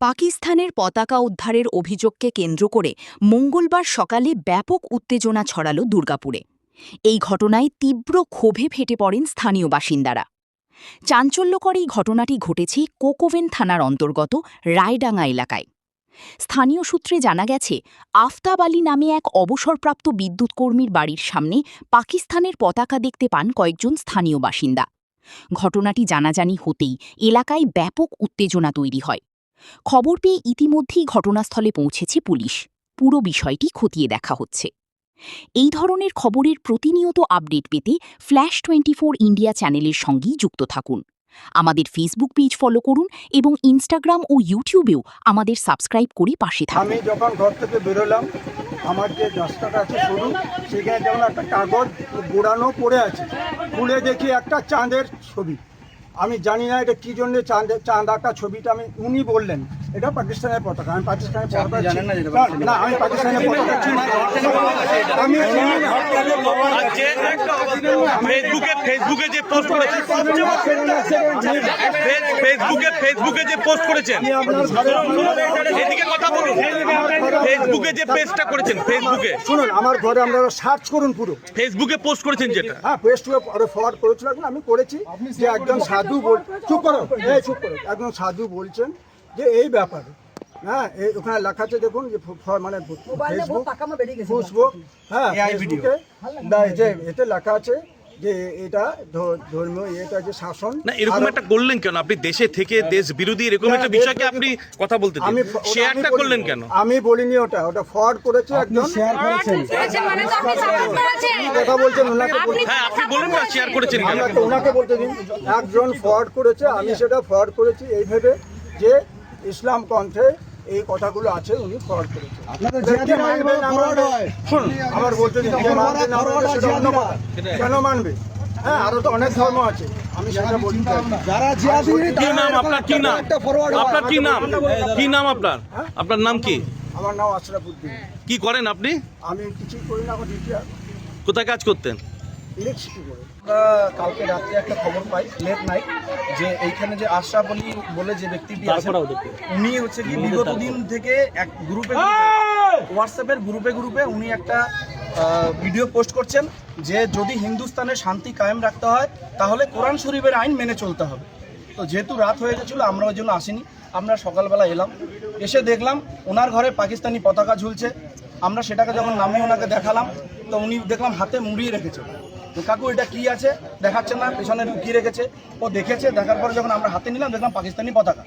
পাকিস্তানের পতাকা উদ্ধারের অভিযোগকে কেন্দ্র করে মঙ্গলবার সকালে ব্যাপক উত্তেজনা ছড়াল দুর্গাপুরে। এই ঘটনায় তীব্র ক্ষোভে ফেটে পড়েন স্থানীয় বাসিন্দারা। চাঞ্চল্যকর এই ঘটনাটি ঘটেছে কোকোভেন থানার অন্তর্গত রায়ডাঙ্গা এলাকায়। স্থানীয় সূত্রে জানা গেছে, আফতাব আলী নামে এক অবসরপ্রাপ্ত বিদ্যুৎ কর্মীর বাড়ির সামনে পাকিস্তানের পতাকা দেখতে পান কয়েকজন স্থানীয় বাসিন্দা। ঘটনাটি জানাজানি হতেই এলাকায় ব্যাপক উত্তেজনা তৈরি হয়। খবর পেয়ে ইতিমধ্যেই ঘটনাস্থলে পৌঁছেছে পুলিশ। পুরো বিষয়টি খতিয়ে দেখা হচ্ছে। এই ধরনের খবরের প্রতিনিয়ত আপডেট পেতে ফ্ল্যাশ 24 ইন্ডিয়া চ্যানেলের সঙ্গেই যুক্ত থাকুন। আমাদের ফেসবুক পেজ ফলো করুন এবং ইনস্টাগ্রাম ও ইউটিউবেও আমাদের সাবস্ক্রাইব করে পাশে থাকুন। আমি যখন ঘর থেকে বেরোলাম, আমার যে রাস্তাটা আছে সরু, সেখানে যেমন একটা কাগজ গোড়ানো পড়ে আছে, খুলে দেখি একটা চাঁদের ছবি। আমি জানি না এটা কী জন্য চাঁদ আঁকা ছবিটা, উনি বললেন এটা পাকিস্তানের পতাকা। আমি পাকিস্তানের পতাকা না, আমি পাকিস্তানের পতাকা চিনি। আমি ফেসবুকে যে পোস্ট করেছেন এদিকে কথা বলুন। ফেসবুকে যে পেজটা করেছেন, ফেসবুকে শুনুন, আমার ঘরে আপনারা সার্চ করুন, পুরো ফেসবুকে পোস্ট করেছেন যেটা, হ্যাঁ ফেসবুকে ফরওয়ার্ড করেছিলাম, আমি করেছি যে একজন সাধু চুপ করো, একজন সাধু বলছেন যে এই ব্যাপারে, হ্যাঁ ওখানে লেখা আছে, দেখুন যে মানে ফেসবুক, হ্যাঁ ফেসবুকে এতে লেখা আছে যে এটা ধর্মীয় এটা যে শাসন। না, এরকম একটা করলেন কেন আপনি? দেশে থেকে দেশ বিরোধী এরকম একটা বিষয়কে আপনি কথা বলতে দিন, শেয়ারটা করলেন কেন? আমি বলিনি, ওটা ফরওয়ার্ড করেছে একজন, শেয়ার করেছেন, কথা বলছেন ওনাকে। হ্যাঁ, আপনি বলুন না শেয়ার করেছেন কেন, ওনাকে বলতে দিন। একজন ফরওয়ার্ড করেছে, আমি সেটা ফরওয়ার্ড করেছি এই ভেবে যে ইসলাম গ্রন্থে এই কথাগুলো আছে, উনি ফরওয়ার্ড করেছেন। আমার বলতে দিন, কেন মানবে? হ্যাঁ, আরো তো অনেক ধর্ম আছে, আমি সেটা বলি। কি নাম আপনার? কি নাম আপনার? কি নাম? কি নাম আপনার? আপনার নাম কি? আমার নাম আশরাফ উদ্দিন। কি করেন আপনি? আমি কিছুই করি না, আমার রিটায়ার। কোথায় কাজ করতেন? ইলেকট্রিসিটি করে। কালকে রাত্রে একটা খবর পাই লেট নাইট, যে এইখানে যে আশরাফ আলী বলে যে ব্যক্তিটি আছেন, উনি হচ্ছে কি বিগত দিন থেকে এক গ্রুপে, হোয়াটসঅ্যাপের গ্রুপে উনি একটা ভিডিও পোস্ট করছেন যে যদি হিন্দুস্তানের শান্তি কায়েম রাখতে হয় তাহলে কোরআন শরীফের আইন মেনে চলতে হবে। তো যেহেতু রাত হয়ে গেছিলো, আমরা ওই জন্য আসিনি। আমরা সকালবেলা এলাম, এসে দেখলাম ওনার ঘরে পাকিস্তানি পতাকা ঝুলছে। আমরা সেটাকে যখন নামিয়ে ওনাকে দেখালাম, তো উনি দেখলাম হাতে মুড়িয়ে রেখেছে। তো কাকু এটা কি আছে দেখাচ্ছে না, পেছনে লুকিয়ে রেখেছে। ও দেখেছে, দেখার পরে যখন আমরা হাতে নিলাম দেখলাম পাকিস্তানি পতাকা।